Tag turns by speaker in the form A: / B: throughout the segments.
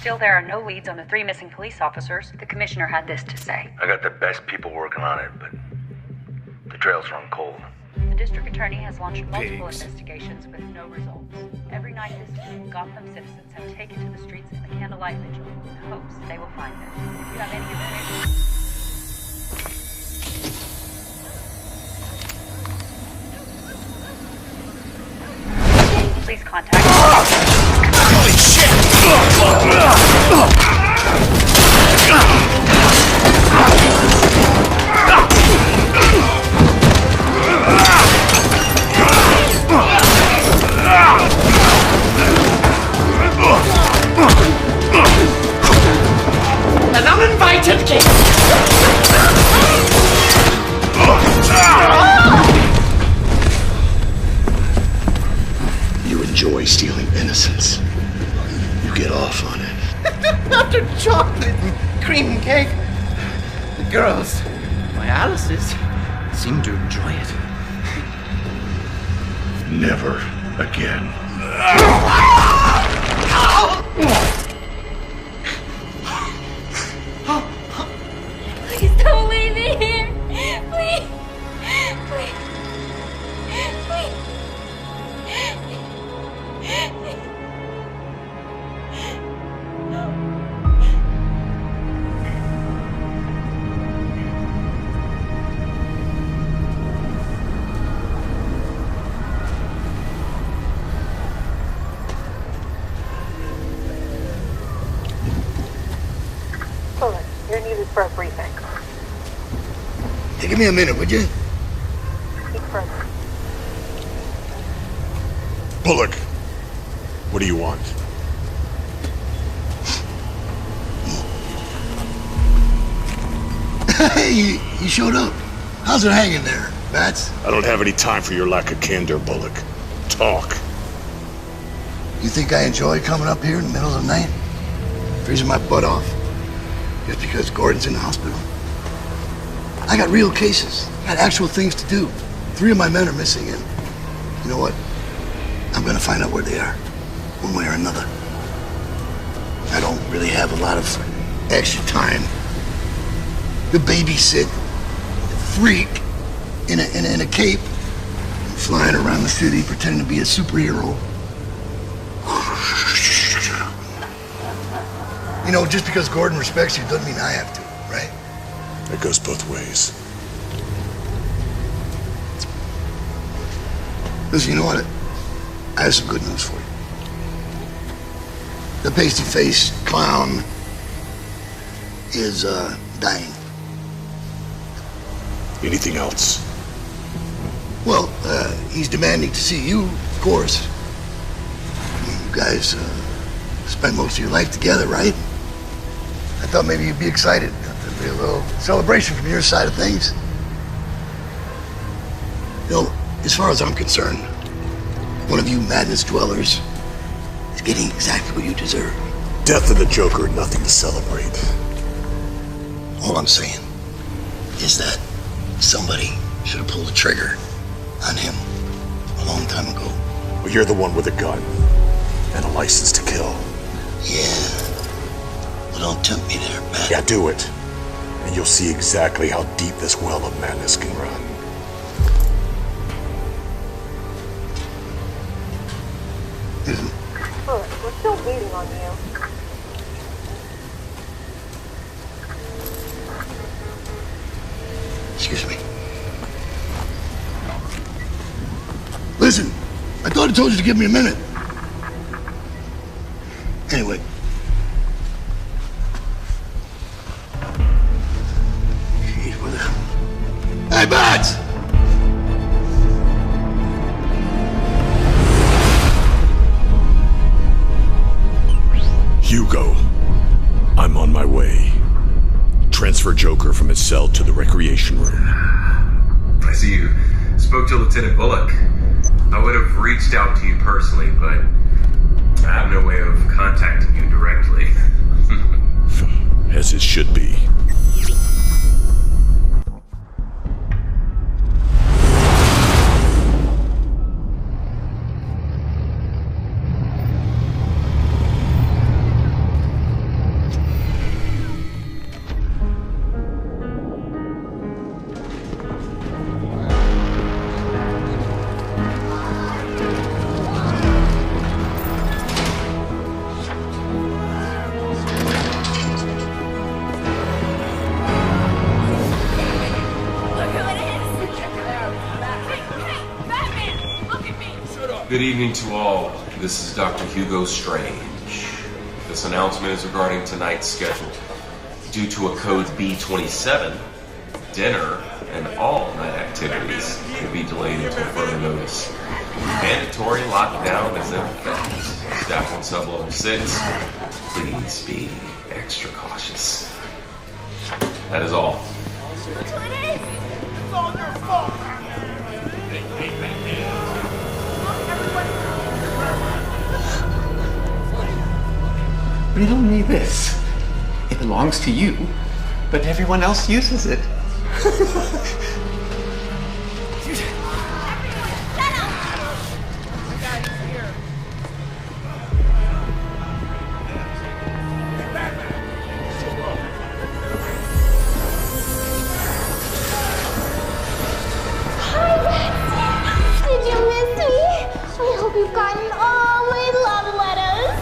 A: Still, there are no leads on the 3 missing police officers. The commissioner had this to say.
B: I got the best people working on it, but the trails run cold.
A: The district attorney has launched multiple investigations with no results. Every night this week, Gotham citizens have taken to the streets in the candlelight vigil in hopes they will find them. If you have any information... Please contact...
C: Holy shit!
D: An uninvited guest!
C: You enjoy stealing innocence. You get off on it.
D: After chocolate and cream cake, the girls, my Alice's, seem to enjoy it.
C: Never again.
E: Please don't leave me here. Please. Please. Please.
A: You're needed for a briefing.
C: Hey, give me a minute, would you?
A: Speak further.
F: Bullock, what do you want?
C: Hey, you showed up. How's it hanging there, Bats?
F: I don't have any time for your lack of candor, Bullock. Talk.
C: You think I enjoy coming up here in the middle of the night? Freezing my butt off? Just because Gordon's in the hospital? I got real cases. I got actual things to do. 3 of my men are missing, and you know what? I'm gonna find out where they are, one way or another. I don't really have a lot of extra time to babysit a freak in a cape, flying around the city pretending to be a superhero. You know, just because Gordon respects you doesn't mean I have to, right?
F: It goes both ways.
C: Listen, you know what? I have some good news for you. The pasty-faced clown is, dying.
F: Anything else?
C: Well, he's demanding to see you, of course. You guys, spent most of your life together, right? I thought maybe you'd be excited. There'd be a little celebration from your side of things. You know, as far as I'm concerned, one of you madness dwellers is getting exactly what you deserve.
F: Death of the Joker, nothing to celebrate.
C: All I'm saying is that somebody should have pulled the trigger on him a long time ago.
F: Well, you're the one with a gun and a license to kill.
C: Yeah. Well, don't tempt me there, Matt.
F: Yeah, do it. And you'll see exactly how deep this well of madness can run.
A: Look, we're still waiting on you.
C: Listen, I thought I told you to give me a minute. Anyway. Gee, what the... Hey, Bats!
F: Hugo, I'm on my way. Transfer Joker from his cell to the recreation room.
G: I see you spoke to Lieutenant Bullock. I would have reached out to you personally, but I have no way of contacting you directly.
F: As it should be.
G: Good evening to all. This is Dr. Hugo Strange. This announcement is regarding tonight's schedule. Due to a code B27, dinner and all night activities will be delayed until further notice. Mandatory lockdown is in effect. Staff on sub-level 6, please be extra cautious. That is all.
E: That's what it is! It's all your fault!
D: Read only this. It belongs to you, but everyone else uses it.
E: Did you miss me? I hope you've gotten all my love letters.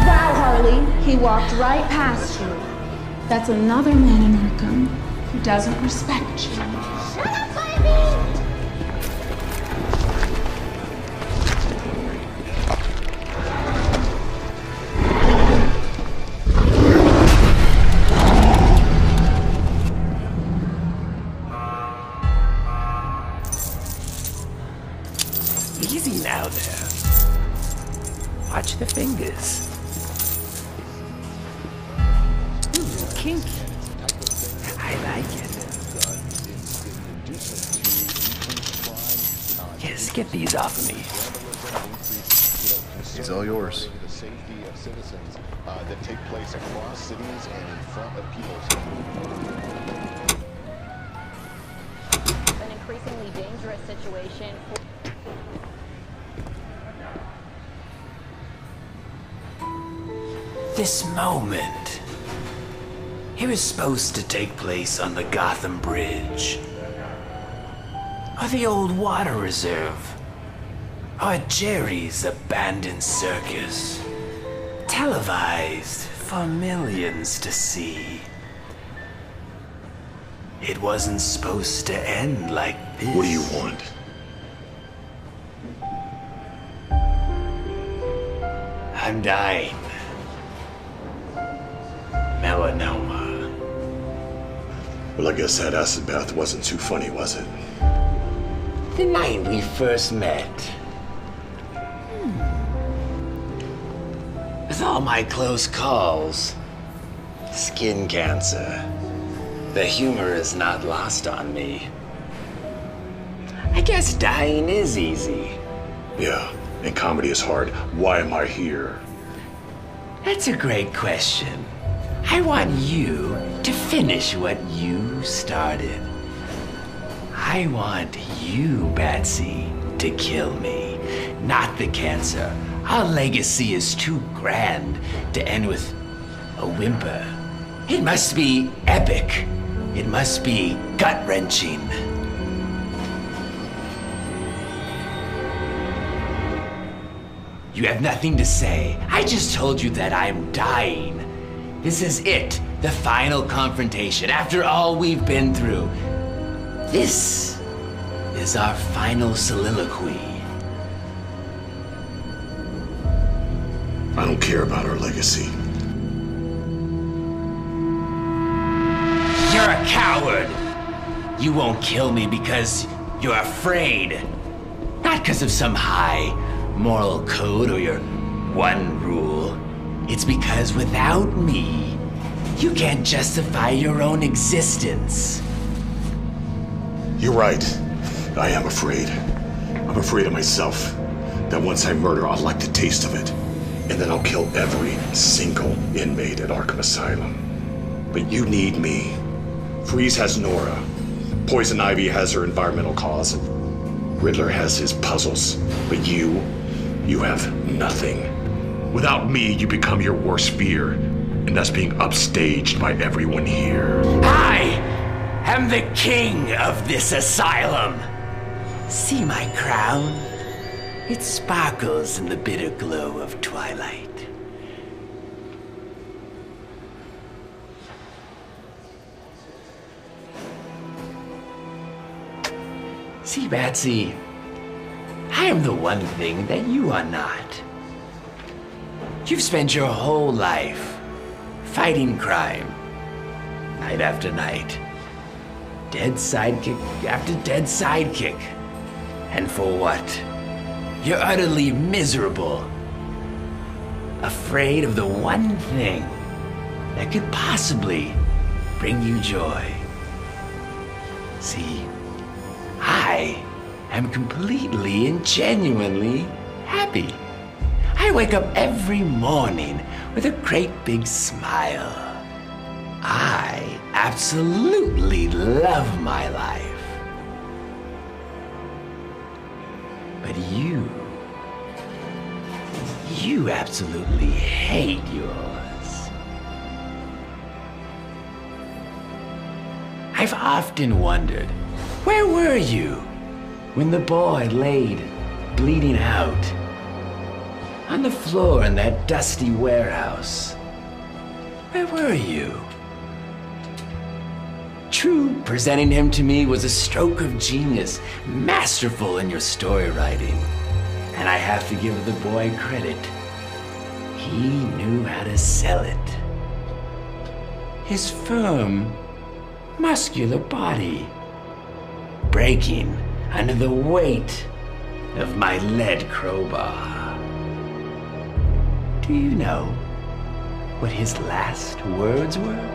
H: Wow, Harley, he walked right past you. That's another man in Arkham who doesn't respect you.
E: Shut up, baby!
I: Easy now there. Watch the fingers. Kinky. I like it. Yes, get these off of me.
J: It's all yours. The safety of citizens that take place across cities and in front of people's
A: An increasingly dangerous situation.
I: This moment. It was supposed to take place on the Gotham Bridge. Or the old water reserve. Or Jerry's abandoned circus. Televised for millions to see. It wasn't supposed to end like this.
F: What do you want?
I: I'm dying. Melanoma.
F: Well, I guess that acid bath wasn't too funny, was it?
I: The night we first met. With all my close calls. Skin cancer. The humor is not lost on me. I guess dying is easy.
F: Yeah, and comedy is hard. Why am I here?
I: That's a great question. I want you to finish what you started. I want you, Batsy, to kill me, not the cancer. Our legacy is too grand to end with a whimper. It must be epic. It must be gut-wrenching. You have nothing to say. I just told you that I'm dying. This is it, the final confrontation, after all we've been through. This as our final soliloquy.
F: I don't care about our legacy.
I: You're a coward! You won't kill me because you're afraid. Not because of some high moral code or your one rule. It's because without me, you can't justify your own existence.
F: You're right. I am afraid. I'm afraid of myself. That once I murder, I'll like the taste of it. And then I'll kill every single inmate at Arkham Asylum. But you need me. Freeze has Nora. Poison Ivy has her environmental cause. And Riddler has his puzzles. But you have nothing. Without me, you become your worst fear. And that's being upstaged by everyone here.
I: I am the king of this asylum. See my crown? It sparkles in the bitter glow of twilight. See, Batsy, I am the one thing that you are not. You've spent your whole life fighting crime, night after night. Dead sidekick after dead sidekick. And for what? You're utterly miserable. Afraid of the one thing that could possibly bring you joy. See, I am completely and genuinely happy. I wake up every morning with a great big smile. I absolutely love my life. But you absolutely hate yours. I've often wondered, where were you when the boy laid bleeding out on the floor in that dusty warehouse? Where were you? True, presenting him to me was a stroke of genius, masterful in your story writing. And I have to give the boy credit. He knew how to sell it. His firm, muscular body, breaking under the weight of my lead crowbar. Do you know what his last words were?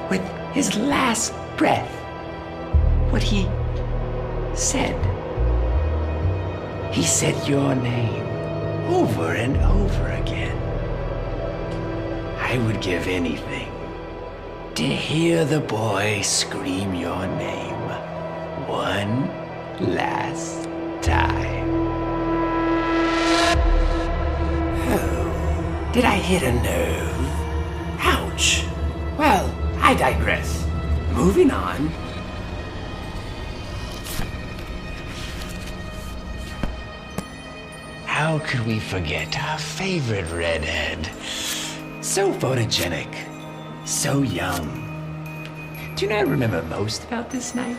I: With his last breath, what he said. He said your name over and over again. I would give anything to hear the boy scream your name one last time. Oh, did I hit a nerve? Ouch. Well, I digress. Moving on. How could we forget our favorite redhead? So photogenic, so young. Do you know what I remember most about this night?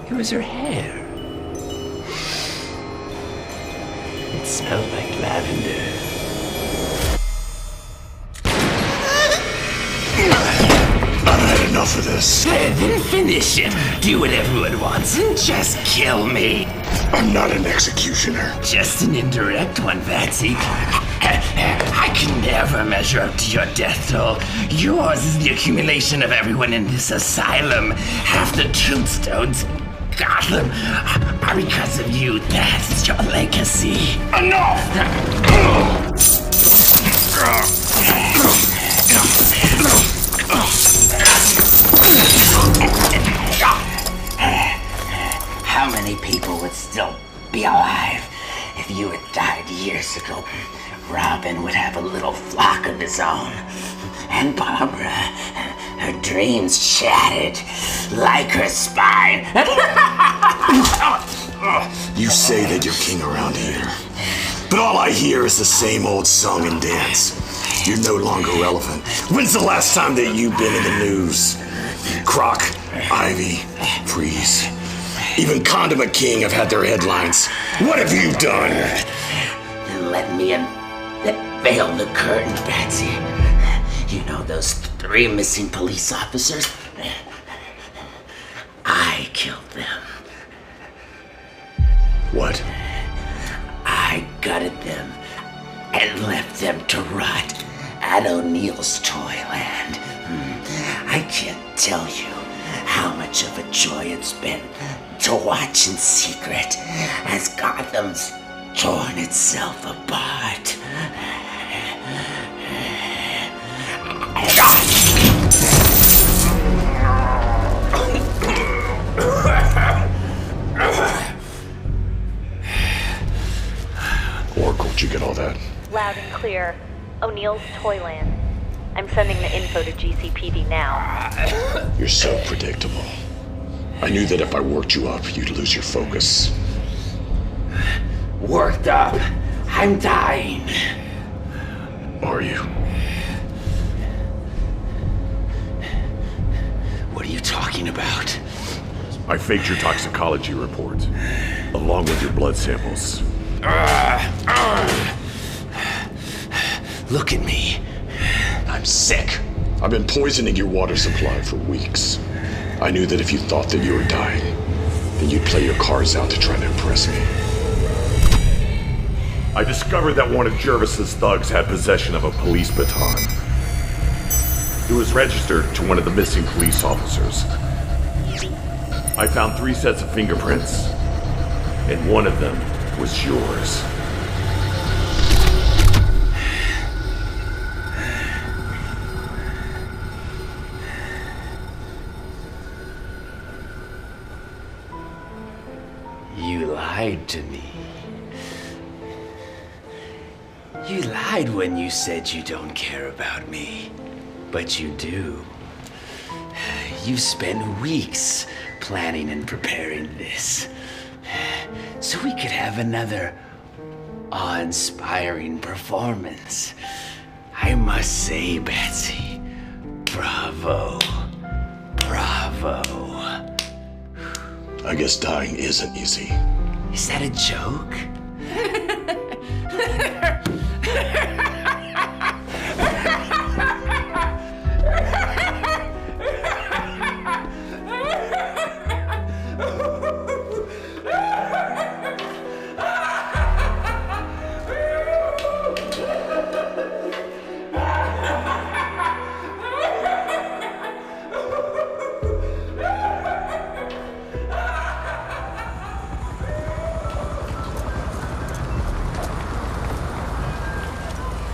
I: It was her hair. It smelled like lavender.
F: Enough of this.
I: Then finish him. Do what everyone wants and just kill me.
F: I'm not an executioner.
I: Just an indirect one, Batsy. I can never measure up to your death toll. Yours is the accumulation of everyone in this asylum. Half the tombstones in Gotham are because of you. That's your legacy.
F: Enough!
I: How many people would still be alive if you had died years ago? Robin would have a little flock of his own. And Barbara, her dreams shattered like her spine.
F: You say that you're king around here, but all I hear is the same old song and dance. You're no longer relevant. When's the last time that you've been in the news? Croc, Ivy, Freeze, even Condiment King have had their headlines. What have you done?
I: Let me unveil the curtain, Patsy. You know those 3 missing police officers? I killed them.
F: What?
I: I gutted them and left them to rot at O'Neill's Toyland. I can't tell you how much of a joy it's been to watch in secret as Gotham's torn itself apart.
F: Oracle, did you get all that?
A: Loud and clear. O'Neill's Toyland. I'm sending the info to GCPD now.
F: You're so predictable. I knew that if I worked you up, you'd lose your focus.
I: Worked up? I'm dying.
F: Are you?
I: What are you talking about?
F: I faked your toxicology report, along with your blood samples.
I: Look at me. I'm sick.
F: I've been poisoning your water supply for weeks. I knew that if you thought that you were dying, then you'd play your cards out to try to impress me. I discovered that one of Jervis's thugs had possession of a police baton. It was registered to one of the missing police officers. I found 3 sets of fingerprints, and one of them was yours.
I: You lied to me. You lied when you said you don't care about me, but you do. You've spent weeks planning and preparing this, so we could have another awe-inspiring performance. I must say, Betsy, bravo, bravo.
F: I guess dying isn't easy.
I: Is that a joke?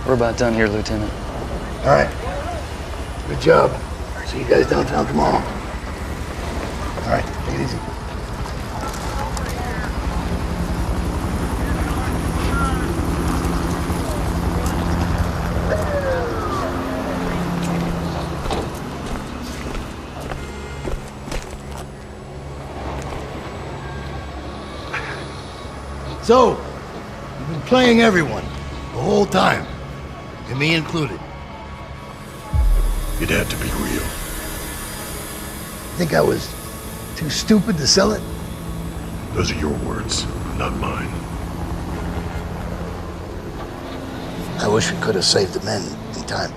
K: We're about done here, Lieutenant.
C: All right. Good job. See you guys downtown tomorrow. All right, take it easy. So, you've been playing everyone the whole time. And me included.
F: It had to be real.
C: Think I was too stupid to sell it?
F: Those are your words, not mine.
C: I wish we could have saved the men in time.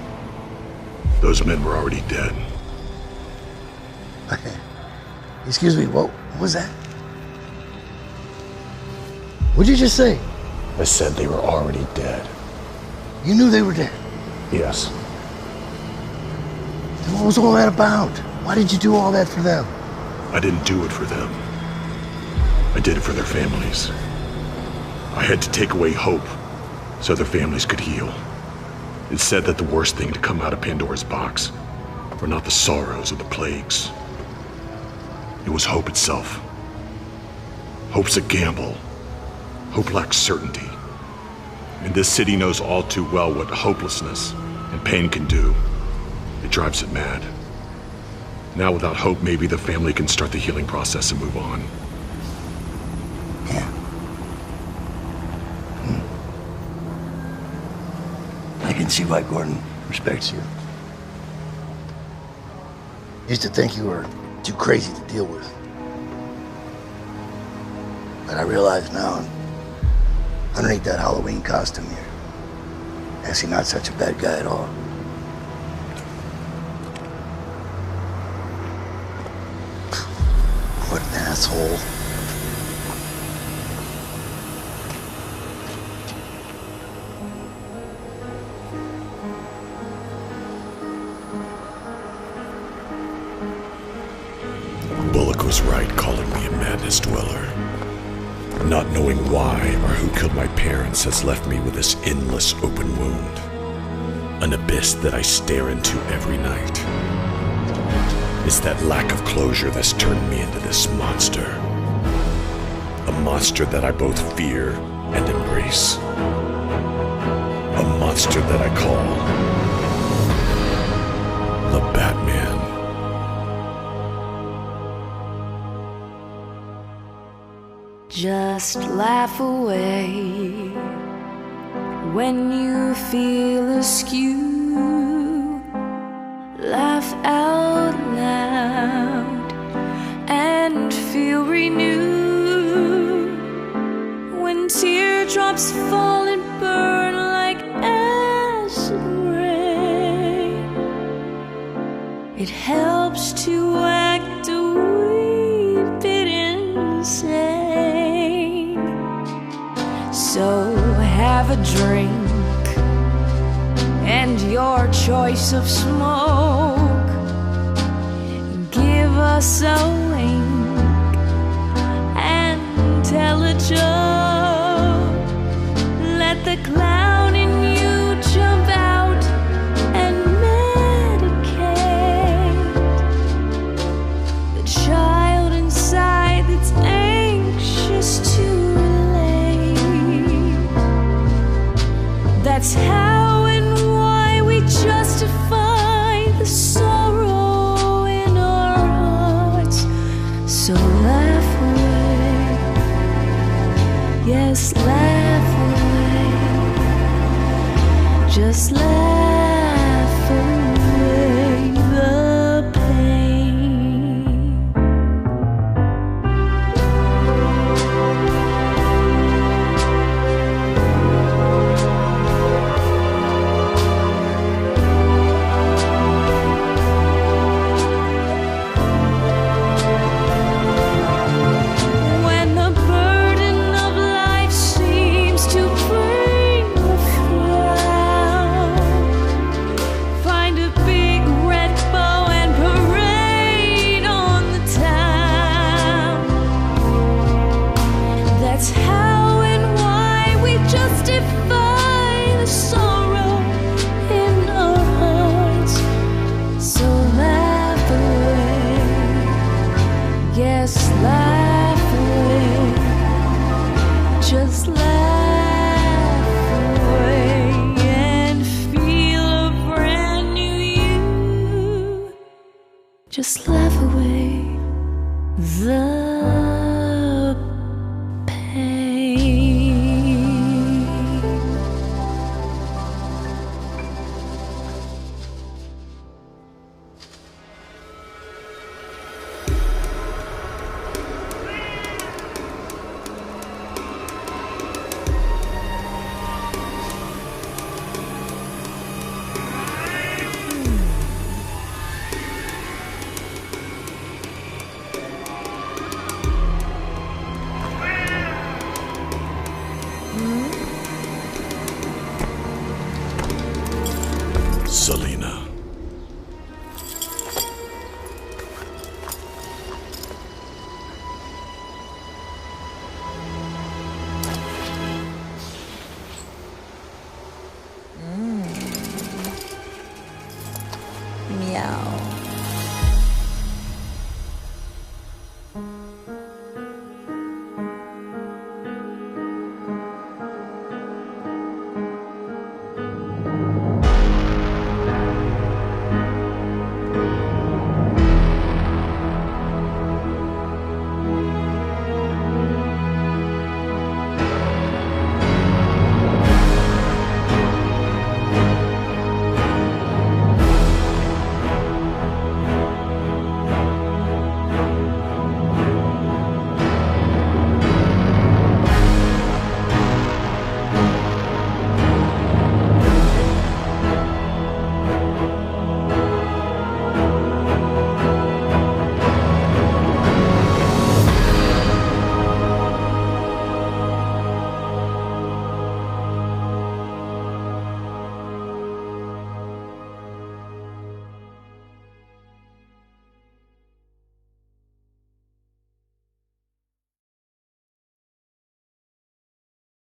F: Those men were already dead.
C: Excuse me, what was that? What'd you just say?
F: I said they were already dead.
C: You knew they were dead?
F: Yes.
C: Then what was all that about? Why did you do all that for them?
F: I didn't do it for them. I did it for their families. I had to take away hope so their families could heal. It said that the worst thing to come out of Pandora's box were not the sorrows or the plagues. It was hope itself. Hope's a gamble. Hope lacks certainty. And this city knows all too well what hopelessness and pain can do. It drives it mad. Now without hope, maybe the family can start the healing process and move on.
C: Yeah. I can see why Gordon respects you. Used to think you were too crazy to deal with. But I realize now, underneath that Halloween costume, you're actually not such a bad guy at all. What an asshole.
F: Bullock was right calling me a madness dweller. Not knowing why or who killed my parents has left me with this endless open wound. An abyss that I stare into every night. It's that lack of closure that's turned me into this monster. A monster that I both fear and embrace. A monster that I call the Batman.
L: Just laugh away when you feel askew. Laugh out loud and feel renewed. When teardrops fall and burn like acid rain, it helps to act a wee bit insane. So have a drink and your choice of smoke. Give us a wink and tell a joke. Let the clown in you jump out and medicate the child inside that's anxious to relate. That's how and why we justify the sorrow in our hearts. So laugh away, yes, laugh away. Just laugh away the pain. When the burden of life seems to bring a frown, find a big red bow and parade on the town. That's how and why we justify the sorrow in our hearts. So laugh away, yes, laugh away. Just laugh away and feel a brand new you. Just laugh away the